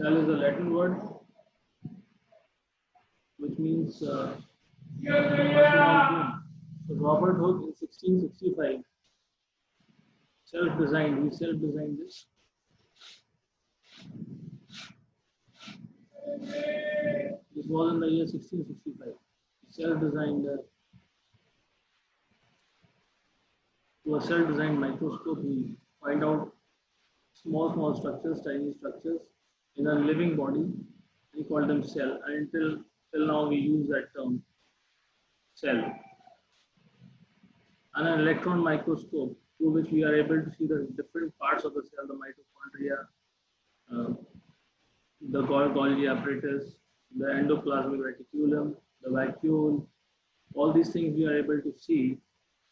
Cell is a Latin word which means a small room. So Robert Hooke in 1665 self-designed. He self-designed this. This was in the year 1665. He self-designed to a self-designed microscope. He find out small structures, tiny structures in a living body. We call them cell. And till now we use that term cell. And an electron microscope through which we are able to see the different parts of the cell, the mitochondria, the Golgi apparatus, the endoplasmic reticulum, the vacuole. All these things we are able to see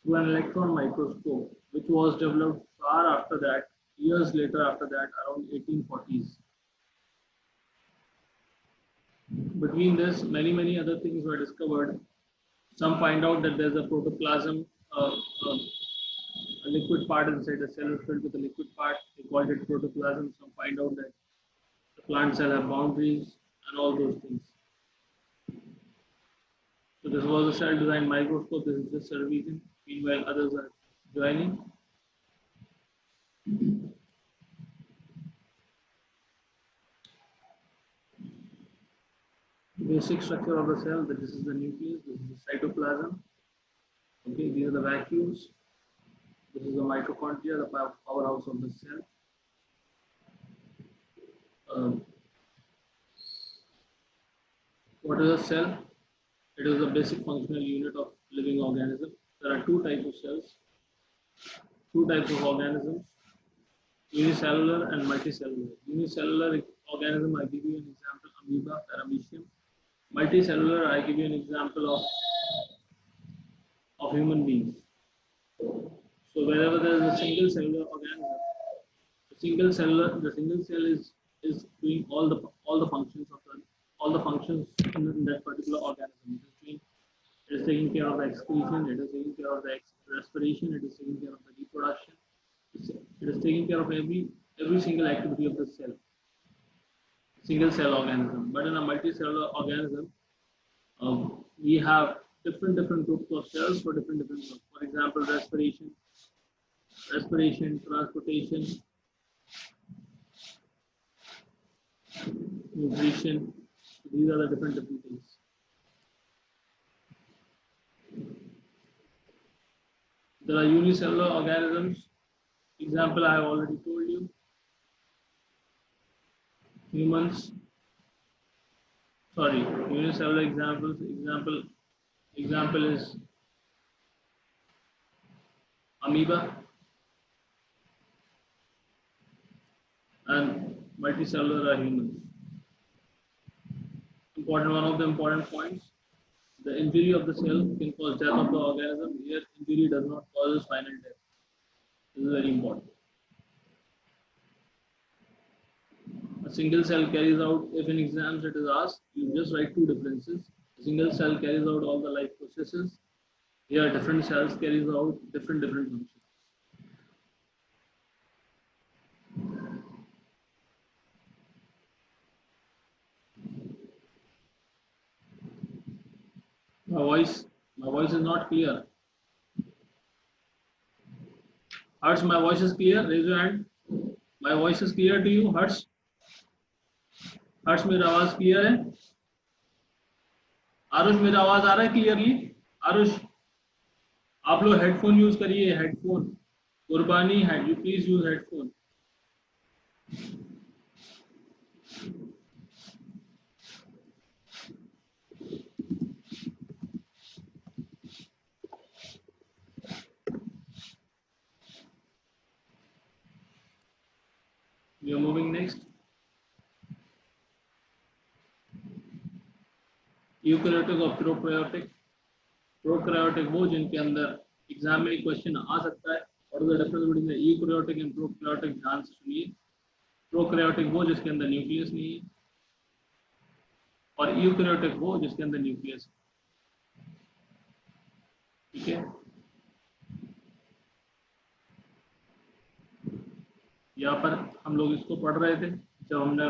through an electron microscope, which was developed far after that, years later after that, around 1840s. Between this, many other things were discovered. Some find out that there's a protoplasm, a liquid part inside the cell is filled with a liquid part. They called it protoplasm. Some find out that the plant cell have boundaries and all those things. So this was a cell-designed microscope. This is just a revision. Meanwhile, others are joining. Basic structure of the cell. This is the nucleus. This is the cytoplasm. Okay, these are the vacuoles. This is the mitochondria, the powerhouse of the cell. What is a cell? It is a basic functional unit of living organism. There are two types of cells, two types of organisms, unicellular and multicellular. Unicellular organism, I give you an example, amoeba, paramecium. Multicellular, I give you an example of human beings. So wherever there is a single cellular organism, the single cell is doing all the functions in that particular organism. It is taking care of the excretion, it is taking care of the respiration, it is taking care of the reproduction, it is taking care of every single activity of the cell. Single cell organism. But in a multicellular organism, we have different groups of cells for different groups. For example, respiration, transportation, nutrition. These are the different things. There are unicellular organisms. Example I have already told you. Humans. Sorry, unicellular examples. Example is amoeba, and multicellular are humans. One of the important points. The injury of the cell can cause death of the organism. Here, injury does not cause final death. This is very important. A single cell carries out, if in exams it is asked, you just write two differences. A single cell carries out all the life processes. Here, different cells carries out different functions. My voice is not clear. Harsh, my voice is clear. Raise your hand. My voice is clear to you, Harsh? हर्ष मेरा आवाज clear है? आरुष मेरा आवाज आ रहा है clearly? Aarush आप लोग headphone use करिए, हेडफोन. कुर्बानी है, you please use headphone. We are moving next. Eukaryotic और प्रोकैरियोटिक. प्रोकैरियोटिक वो जिनके अंदर एग्जाम में क्वेश्चन आ सकता है. और the difference between eukaryotic and prokaryotic ध्यान से सुनिए. प्रोकैरियोटिक वो जिसके अंदर न्यूक्लियस नहीं है, और यूकैरियोटिक वो जिसके अंदर न्यूक्लियस है. ठीक है, यहाँ पर हम लोग इसको पढ़ रहे थे जब हमने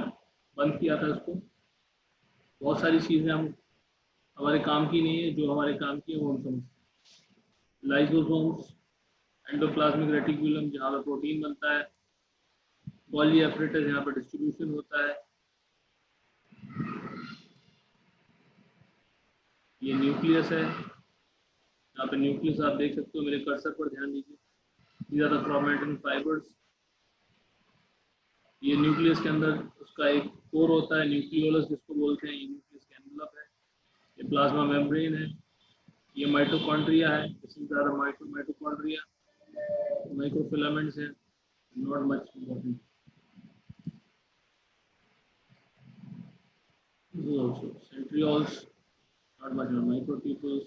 बंद किया था इसको। बहुत सारी चीज़ें हम हमारे काम की नहीं है, जो हमारे काम की है वो हम समझते हैं। लाइसोसोम्स, एंडोप्लाज्मिक रेटिकुलम जहाँ पर प्रोटीन बनता है, गोल्गी एपरेटस यहाँ पर डिस्ट्रीब्यूशन होता है, ये न्यूक्लियस है, यहाँ पे न्यूक्लियस आप देख सकते हो, मेरे कर्सर पर ध्यान दीजिए। These are the chromatin fibers। ये न्यूक्लियस के अंदर उसका एक कोर होता है, न्यूक्लियोलस जिसको बोलते हैं, ये न्यूक्लियस का एनवलप है, ये प्लाज्मा मेम्ब्रेन है, ये माइटोकॉन्ड्रिया है, इसमें ज़्यादा माइटोकॉन्ड्रिया, माइक्रोफिलामेंट्स हैं, not much important. This is also centrioles, not much of microtubules.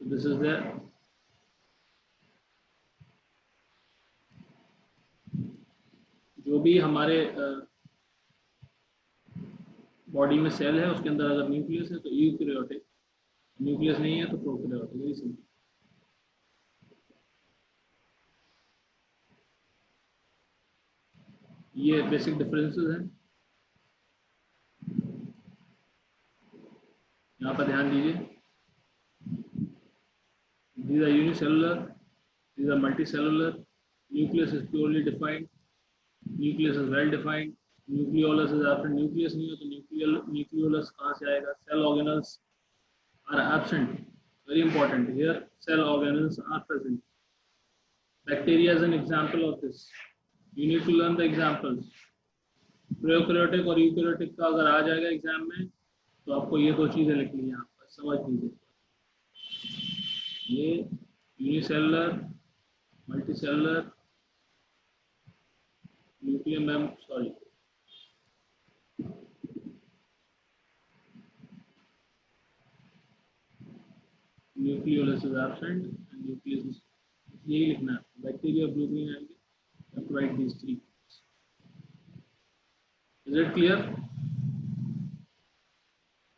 So this is there। जो भी हमारे बॉडी में सेल है उसके अंदर अगर न्यूक्लियस है तो यूकैरियोटिक, न्यूक्लियस नहीं है तो प्रोकैरियोटिक, वेरी सिंपल। ये बेसिक डिफरेंसेस हैं, यहाँ पर ध्यान दीजिए। These are unicellular, these are multicellular, nucleus is purely defined, nucleus is well defined, nucleolus is absent, nucleus नहीं हो तो nucleolus कहाँ से आएगा? Cell organelles are absent, very important here, cell organelles are present। Bacteria is an example of this, you need to learn the examples। Prokaryotic और eukaryotic का अगर आ जाएगा एग्जाम में तो आपको ये दो चीज़ें लिखनी है, यहाँ पर समझ लीजिए। ये unicellular, multicellular, nucleum sorry nucleolus is absent and nucleus, यही लिखना है। Bacteria, blue green algae, right these three. Is it clear?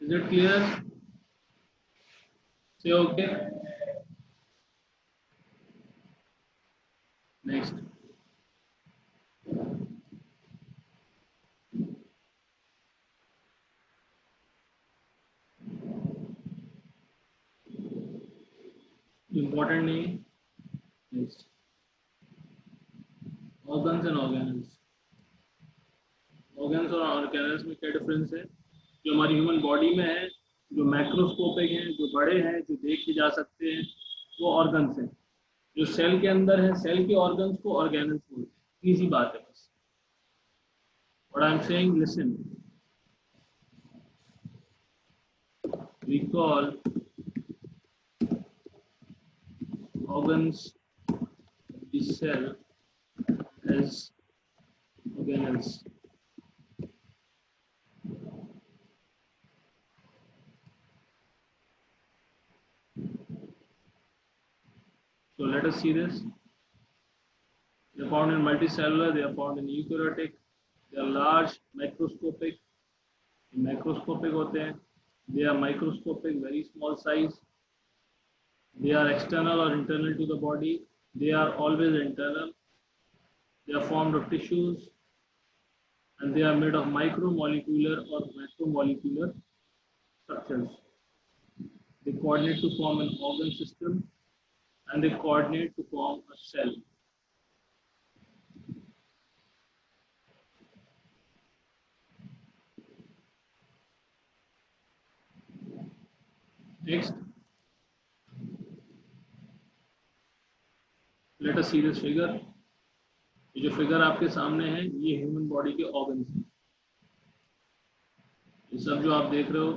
Is it clear? Say okay. Next, important नहीं। Next, organs and organelles. Organs और organelles में क्या difference है? जो हमारी ह्यूमन बॉडी में है, जो मैक्रोस्कोपिक हैं, जो बड़े हैं, जो देखे जा सकते हैं, वो ऑर्गन्स हैं। जो सेल के अंदर है, सेल के ऑर्गन्स को ऑर्गेनल्स बोलते हैं। इजी बात है बस। What I am saying, listen, we call organs of the cell as organelles। So let us see this। They are found in multicellular, they are found in eukaryotic, they are large, macroscopic, macroscopic होते हैं, they are microscopic, very small size, they are external or internal to the body, they are always internal, they are formed of tissues, and they are made of micromolecular or macromolecular structures। They coordinate to form an organ system and they coordinate to form a cell। Next, let us see this figure। ये जो figure आपके सामने है ये human body के organs हैं। ये सब जो आप देख रहे हो,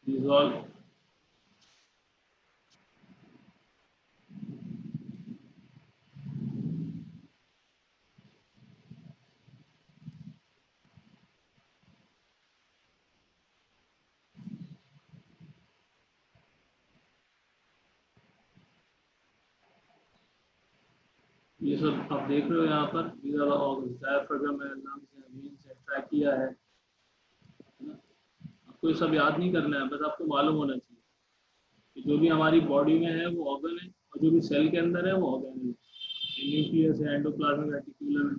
these all ये सब आप देख रहे हो यहाँ पर, these are the organs, diaphragm है, लंग्स है, वेन्स है, ट्रैकिया है ना। आपको ये सब याद नहीं करना है, बस आपको मालूम होना चाहिए कि जो भी हमारी बॉडी में है वो ऑर्गन है और जो भी सेल के अंदर है वो ऑर्गन है। न्यूक्लियस है, एंडोप्लाज्मिक रेटिकुलम है,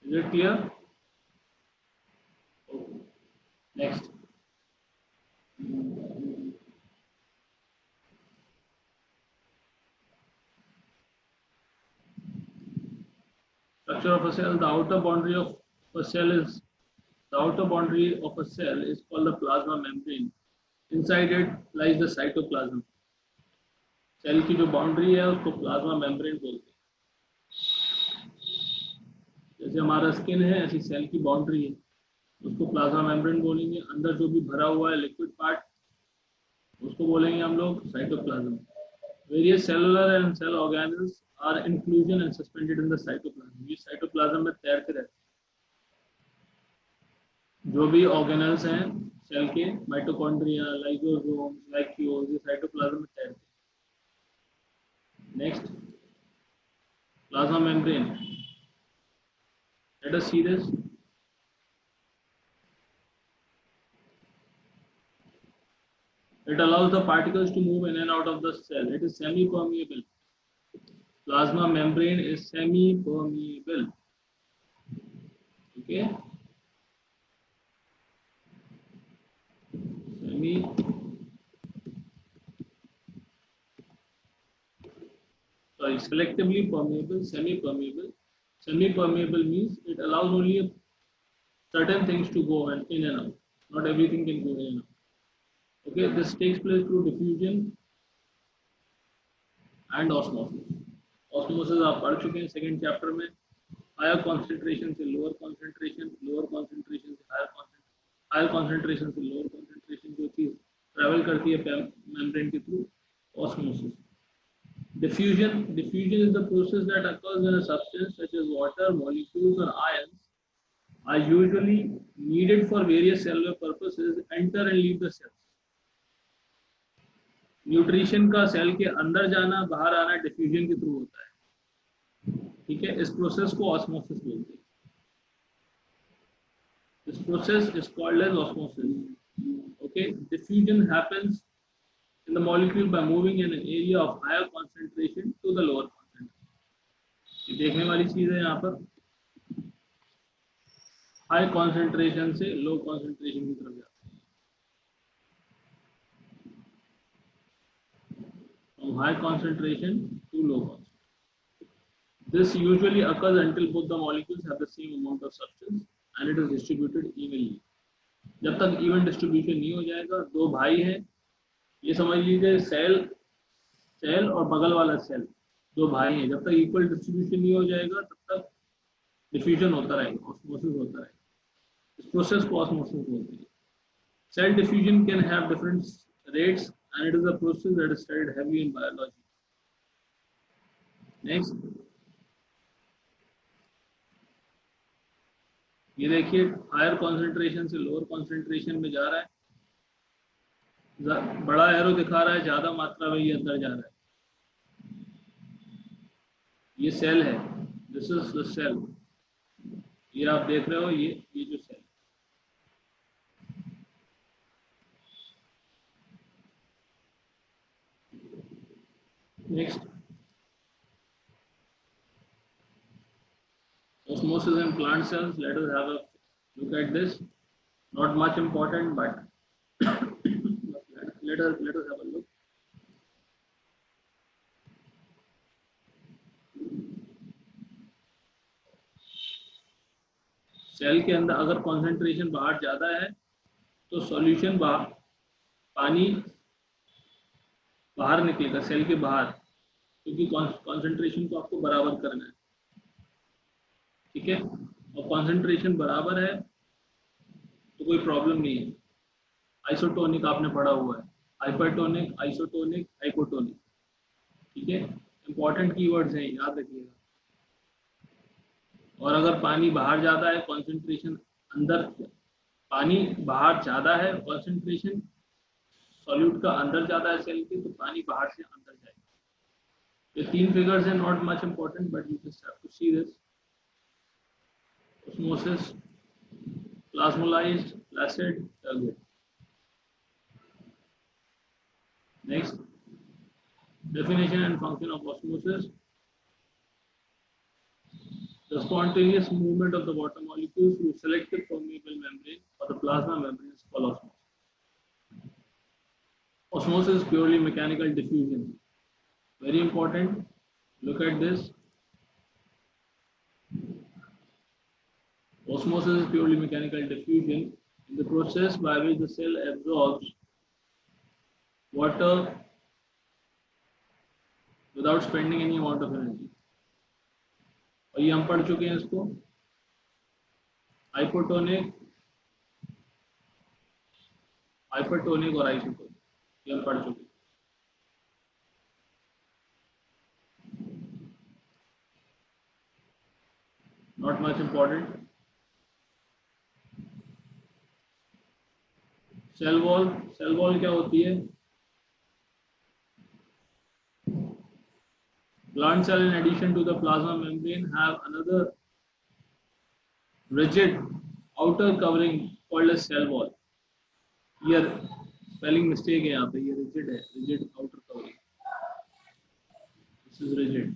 Is it clear? Okay. Next. Structure of a cell. The outer boundary of a cell is called the plasma membrane. Inside it lies the cytoplasm. Cell की जो boundary है उसको plasma membrane बोलते हैं. जैसे हमारा skin है ऐसी सेल की बाउंड्री है, उसको प्लाज्मा मेम्ब्रेन बोलेंगे. अंदर जो भी भरा हुआ है लिक्विड पार्ट उसको बोलेंगे हम लोग cytoplasm. Various cellular and cell organelles are inclusion and suspended in the cytoplasm. ये साइटोप्लाज्म में तैरते रहते हैं. जो भी ऑर्गेनल्स हैं सेल के, माइटोकॉन्ड्रिया, लाइसोसोम, वैक्यूल्स, ये साइटोप्लाज्म में तैरते हैं. Next, plasma membrane. Late us see this. It allows the particles to move in and out of the cell. It is semi-permeable. Plasma membrane is semi-permeable. Okay. Selectively permeable, semi-permeable. Semi-permeable means it allows only certain things to go in and out. Not everything can go in and out. Okay, this takes place through diffusion and osmosis. Osmosis आप पढ़ चुके हैं second chapter में. Higher concentration से lower concentration, lower concentration से higher concentration से lower concentration, जो चीज ट्रेवल करती है मेम्ब्रेन के through, osmosis. Diffusion is the process that occurs when a substance such as water, molecules or ions are usually needed for various cellular purposes enter and leave the cells. Nutrition का cell के अंदर जाना बाहर आना diffusion के through होता है. ठीक है, इस प्रोसेस को ऑस्मोसिस बोलते हैं. This process is called as osmosis. Okay, diffusion happens in the molecule by moving in an area of higher concentration to the lower concentration. ये देखने वाली चीज है. यहाँ पर हाई कॉन्सेंट्रेशन से लो कॉन्सेंट्रेशन की तरफ जाता है. From high concentration to low concentration. This usually occurs until both the molecules have the same amount of substance and it is distributed evenly. जब तक इवन डिस्ट्रीब्यूशन नहीं हो जाएगा. दो भाई हैं, ये समझ लीजिए सेल और बगल वाला सेल, दो भाई हैं. जब तक इक्वल डिस्ट्रीब्यूशन नहीं हो जाएगा तब तक डिफ्यूजन होता रहेगा, ऑस्मोसिस होता रहेगा. इस प्रोसेस को ऑस्मोसिस बोलते हैं. Cell diffusion can have different rates and it is a process that is studied heavily in biology. Next, ये देखिए हायर कॉन्सेंट्रेशन से लोअर कॉन्सेंट्रेशन में जा रहा है. बड़ा एरो दिखा रहा है ज्यादा मात्रा में ये अंदर जा रहा है. ये सेल है. This is the cell. ये आप देख रहे हो, ये जो cell. Next, osmosis in plant cells. Let us have a look at this. Not much important, but let us have a look. Cell के अंदर अगर कॉन्सेंट्रेशन बाहर ज्यादा है तो सॉल्यूशन पानी बाहर निकलेगा सेल के बाहर, क्योंकि कॉन्सेंट्रेशन को आपको बराबर करना है. ठीक है, और कॉन्सेंट्रेशन बराबर है तो कोई प्रॉब्लम नहीं है. आइसोटोनिक आपने पढ़ा हुआ है, हाइपरटोनिक, आइसोटोनिक, हाइपोटोनिक. ठीक है, इंपॉर्टेंट कीवर्ड्स हैं, याद रखिएगा. और अगर पानी बाहर ज्यादा है, कॉन्सेंट्रेशन अंदर, पानी बाहर ज्यादा है, कॉन्सेंट्रेशन सॉल्यूट का अंदर ज्यादा है सेल के, तो पानी बाहर से अंदर जाएगा. ये तीन फिगर्स हैं, not much important, but you just have to see this. osmosis, plasmolized, placid, turbid. Next, definition and function of osmosis. The spontaneous movement of the water molecules through selective permeable membrane or the plasma membrane is called osmosis. Osmosis is purely mechanical diffusion. Very important. Look at this. Osmosis is purely mechanical diffusion in the process by which the cell absorbs water without spending any amount of energy. और ये हम पढ़ चुके हैं इसको hypotonic और isotonic, ये हम पढ़ चुके हैं. Not much important. Cell wall क्या होती है? Plant cell, in addition to the plasma membrane, have another rigid outer covering called as cell wall. Here spelling mistake है यहाँ पे, ये rigid है, rigid outer covering. This is rigid.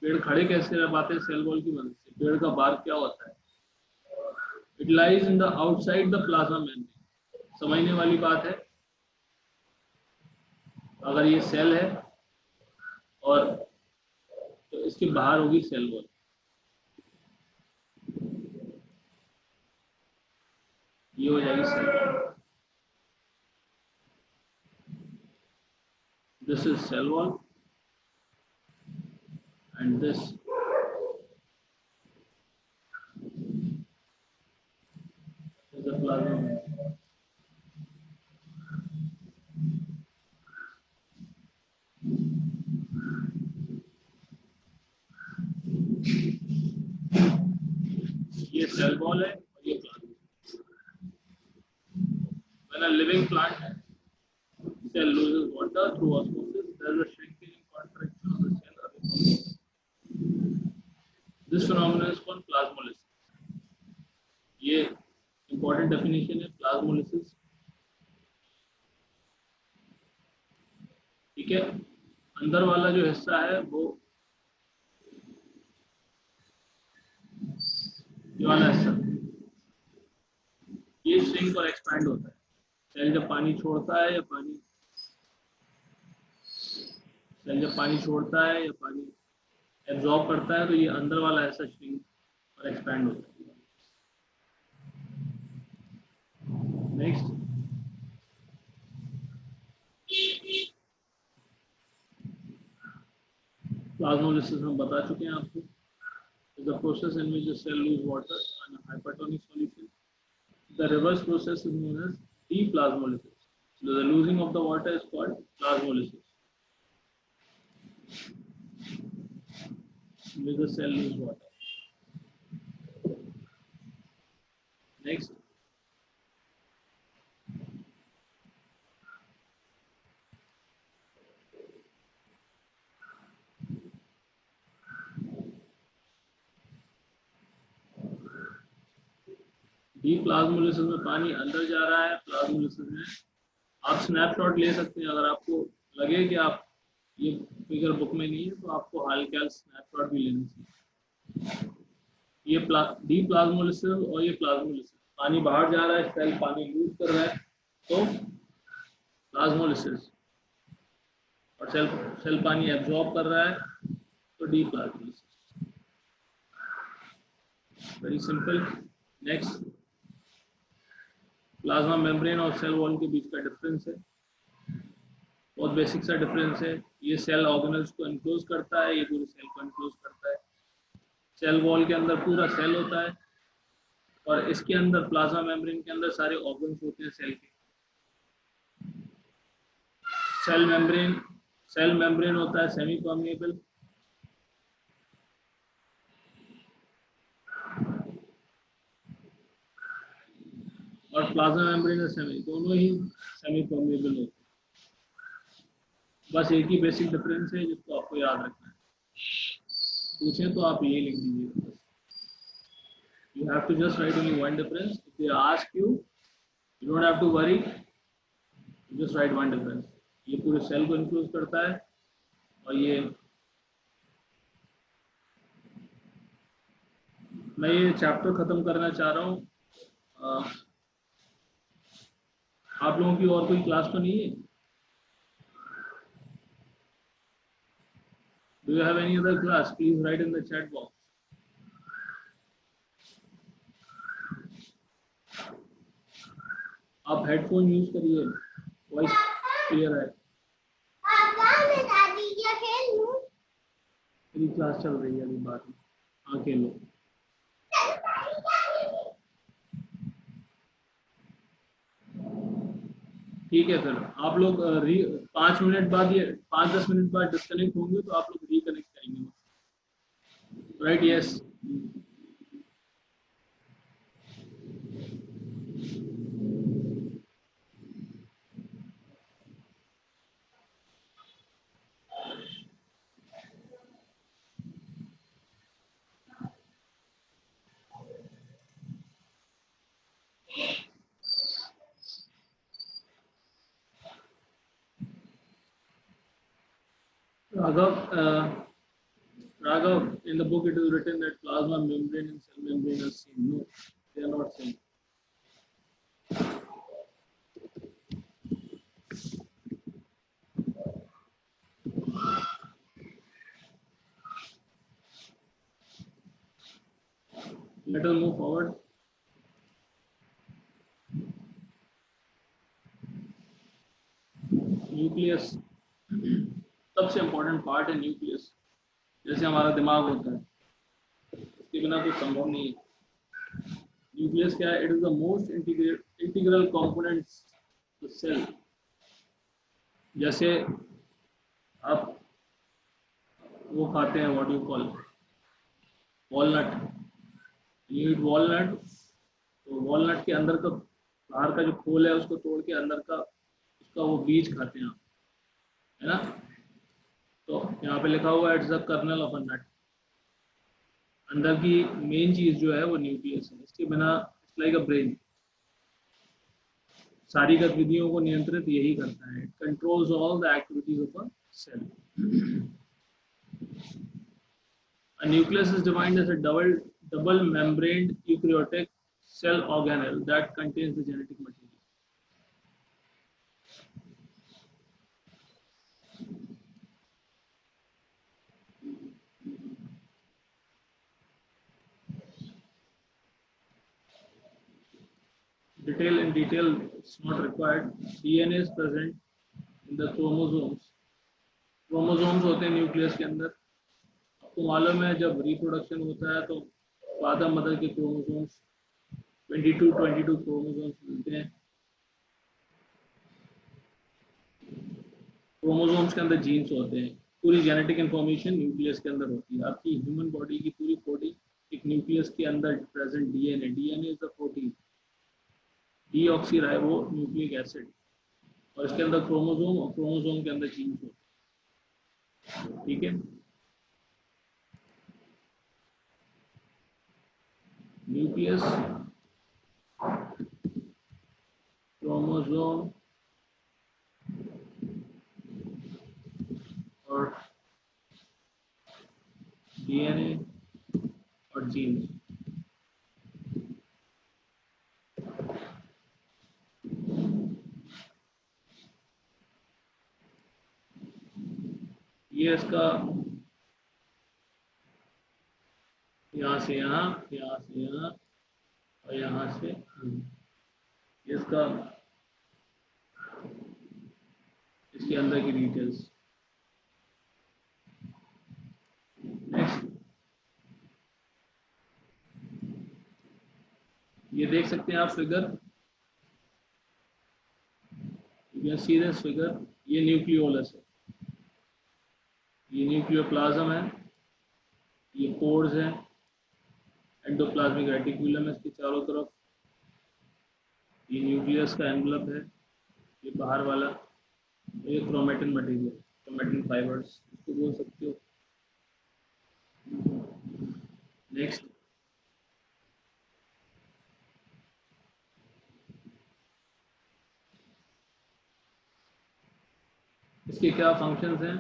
पेड़ खड़े कैसे रह पाते हैं? सेल वॉल की मदद से. पेड़ का बार्क क्या होता है? It lies in the outside the plasma membrane. समझने वाली बात है. अगर ये सेल है और तो इसके बाहर होगी सेल वॉल. ये हो जाएगी cell wall. This is cell wall and this is the plasma membrane. ये सेल वॉल है और ये plasma. When a living plant cell loses water through osmosis, there is a shrinkage and contraction of the cell away from it. This phenomenon is called plasmolysis. ये important definition है plasmolysis. ठीक है. अंदर वाला जो हिस्सा है वो ये वाला हिस्सा ये श्रिंक और एक्सपैंड होता है. सेल जब पानी छोड़ता है या पानी एब्जॉर्ब करता है तो ये अंदर वाला हिस्सा श्रिंक और एक्सपैंड होता है. नेक्स्ट, प्लाज्मोलिसिस हम बता चुके हैं आपको. The process in which the cell lose water in a hypertonic solution. The reverse process is known as deplasmolysis. So the losing of the water is called plasmolysis. With the cell lose water. Next. डीप्लाज्मोलिसिस में पानी अंदर जा रहा है. Plasmolysis में आप snapshot ले सकते हैं. अगर आपको लगे कि आप ये फिगर बुक में नहीं है तो आपको हाल के हाल स्नैपशॉट भी लेना चाहिए. ये डीप्लाज्मोलिसिस और ये प्लाज्मोलिसिस, पानी बाहर जा रहा है, सेल पानी लूज कर रहा है तो प्लाज्मोलिसिस, और सेल पानी एब्जॉर्ब कर रहा है तो deplasmolysis. Very simple. Next, plasma membrane और सेल वॉल के बीच का डिफरेंस है. बहुत बेसिक सा डिफरेंस है. ये सेल ऑर्गेनल्स को एनक्लोज करता है, ये पूरे सेल को एनक्लोज करता है. सेल वॉल के अंदर पूरा सेल होता है और इसके अंदर प्लाज्मा मेम्ब्रेन के अंदर सारे ऑर्गन्स होते हैं सेल के. सेल मेम्ब्रेन होता है सेमी परमेएबल और प्लाज्मा मेम्ब्रेन और सेमी, दोनों ही सेमी परमेएबल होते हैं. बस एक ही बेसिक डिफरेंस है जिसको आपको याद रखना है. पूछें तो आप ये लिख दीजिए. You have to just write only one difference. If they ask you, you don't have to worry. You just write one difference. ये पूरे सेल को इन्फ्लुएंस करता है। और ये मैं ये चैप्टर खत्म करना चाह रहा हूँ। आप लोगों की और कोई क्लास तो नहीं है? Do you have any other class? Please right in the chat box. आप हेडफोन यूज करिए, वॉइस क्लियर है। मेरी क्लास चल रही है अभी, बात में हाँ खेलो। ठीक है, फिर आप लोग 5 मिनट बाद, ये 5-10 मिनट बाद डिस्कनेक्ट होंगे तो आप लोग रिकनेक्ट करेंगे, right? Yes. Raghav, in the book it is written that plasma membrane and cell membrane are same. No, they are not same. Let us move forward. Nucleus सबसे important part है nucleus. जैसे हमारा दिमाग होता है, इसके बिना कुछ संभव नहीं है। न्यूक्लियस क्या है? It is the most integral components the cell. जैसे आप वो खाते हैं, what you call, walnut. You eat walnut, तो वॉलनट के अंदर का, बाहर का जो खोल है उसको तोड़ के अंदर का उसका वो बीज खाते हैं आप, है ना? तो यहाँ पे लिखा हुआ है it's the kernel of a nut. अंदर की मेन चीज जो है वो न्यूक्लियस है। इसके बिना इट्स लाइक अ ब्रेन, सारी गतिविधियों को नियंत्रित यही करता है। It controls all the activities of a cell. A nucleus is defined as a double membraned eukaryotic cell organelle that contains the genetic material. Detail, it's not required. DNA is present in the chromosomes. Chromosomes होते हैं nucleus के अंदर। आपको मालूम है जब reproduction होता है तो फादर मदर के क्रोमोसोम्स 22 क्रोमोसोम्स मिलते हैं। क्रोमोसोम्स के अंदर जीन्स होते हैं। पूरी जेनेटिक इंफॉर्मेशन न्यूक्लियस के अंदर होती है। आपकी ह्यूमन बॉडी की पूरी कोडिंग एक न्यूक्लियस के अंदर present DNA. DNA is the protein, deoxyribo nucleic acid. और इसके अंदर क्रोमोसोम, और क्रोमोसोम के अंदर जीन्स होते हैं। ठीक है, न्यूक्लियस, क्रोमोसोम और डीएनए और जीन्स। ये इसका यहाँ से यहाँ, यहाँ से यहाँ और यहाँ से इसका, इसके अंदर की डिटेल्स। नेक्स्ट, ये देख सकते हैं आप figure, you can see this figure. ये न्यूक्लियोलस है, ये न्यूक्लियोप्लाज्म है, ये पोर्स है, एंडोप्लाज्मिक रेटिकुलम है इसके चारों तरफ। ये न्यूक्लियस का एनवलप है, ये बाहर वाला। ये क्रोमेटिन मटेरियल, क्रोमेटिन फाइबर्स इसको बोल सकते हो। नेक्स्ट, इसके क्या फंक्शंस हैं?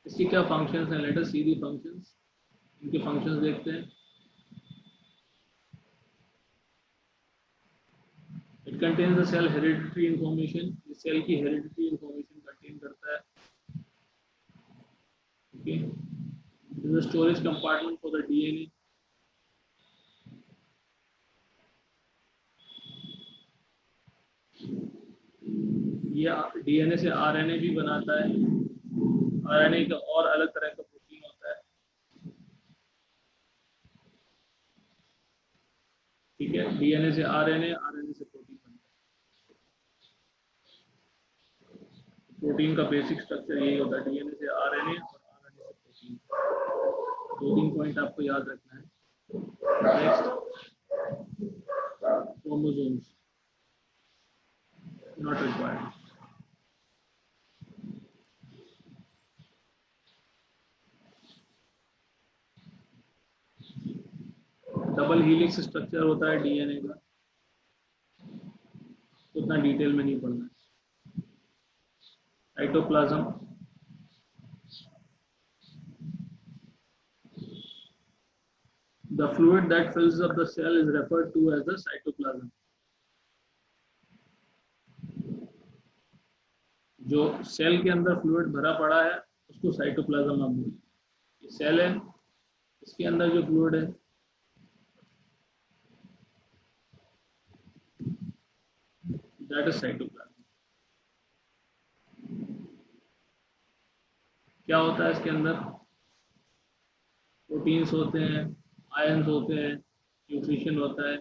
इसके क्या फंक्शंस हैं? Let us see the functions. इनके फंक्शंस देखते हैं। It contains the cell hereditary information. इस सेल की हेरिडिटरी इंफॉर्मेशन कंटेन करता है। Okay, this is the storage compartment for the DNA. ये डीएनए से आरएनए भी बनाता है। आरएनए का और अलग तरह का प्रोटीन होता है। ठीक है, डीएनए से आरएनए, आरएनए से प्रोटीन बनता है। प्रोटीन का बेसिक स्ट्रक्चर यही होता है, डीएनए से आरएनए और आरएनए से प्रोटीन। 2-3 पॉइंट आपको याद रखना है। Next, chromosomes not required. Double helix structure होता है डीएनए का, उतना डिटेल में नहीं पढ़ना है। Cytoplasm, the fluid that fills up the cell is referred to as the cytoplasm. जो सेल के अंदर फ्लूइड भरा पड़ा है उसको साइटोप्लाज्म आप बोलते हैं। ये सेल है, इसके अंदर जो फ्लूइड है दैट इज साइटोप्लाज्म। क्या होता है इसके अंदर? प्रोटीन्स होते हैं, आयंस होते हैं, न्यूट्रिशन होता है।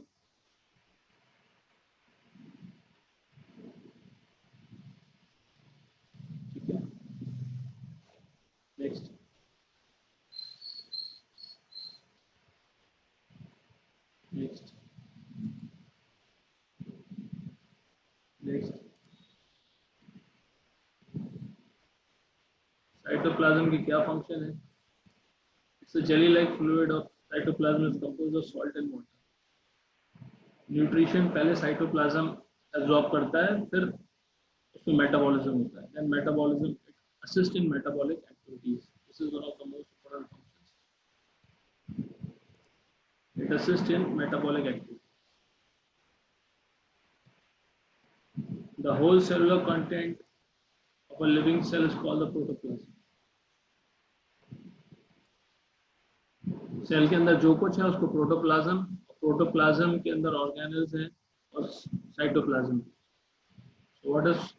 ठीक है, नेक्स्ट। नेक्स्ट नेक्स्ट साइटोप्लाज्म की क्या फंक्शन है? It's a jelly like fluid of cytoplasm is composed of salt and water. Nutrition पहले साइटोप्लाज्म एब्जॉर्ब करता है, फिर उसमें मेटाबॉलिज्म होता है। Then metabolism assist in metabolic activities. This is one of the most important functions. It assists in metabolic activity. The whole cellular content of a living cell is called the protoplasm. Cell के अंदर जो कुछ है उसको protoplasm, protoplasm के अंदर organelles हैं और cytoplasm. So what is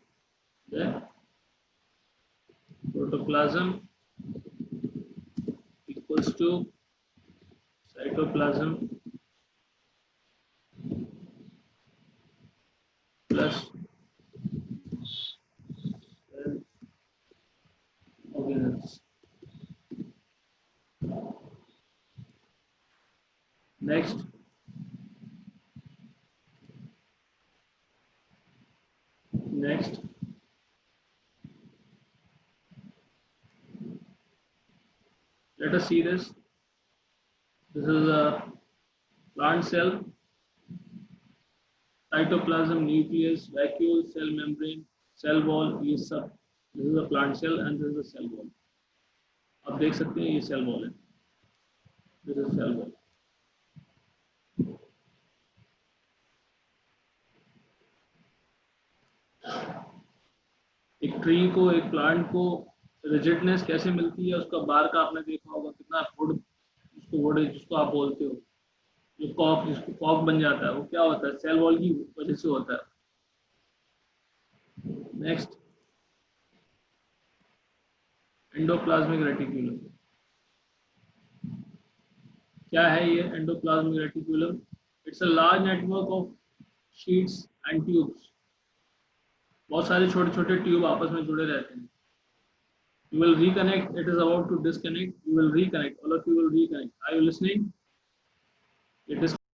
there? Protoplasm equals to cytoplasm plus cell organelles. Next, next, let us see this. This is a plant cell, cytoplasm, nucleus, vacuole, cell membrane, cell wall. ये सब, this is a plant cell and this is a cell wall. आप देख सकते हैं ये cell wall है, this is cell wall. एक tree को, एक प्लांट को रिजिडनेस कैसे मिलती है? उसका बार का आपने देखा होगा कितना वुड, उसको वुड जिसको आप बोलते हो, जो कॉक, जिसको कॉक बन जाता है, वो क्या होता है? सेल वॉल की वजह से होता है। Next, endoplasmic reticulum. क्या है ये endoplasmic reticulum? It's a large network of sheets and tubes. बहुत सारे छोटे छोटे ट्यूब आपस में जुड़े रहते हैं। You will reconnect. It is about to disconnect. You will reconnect. All of you will reconnect. Are you listening? It is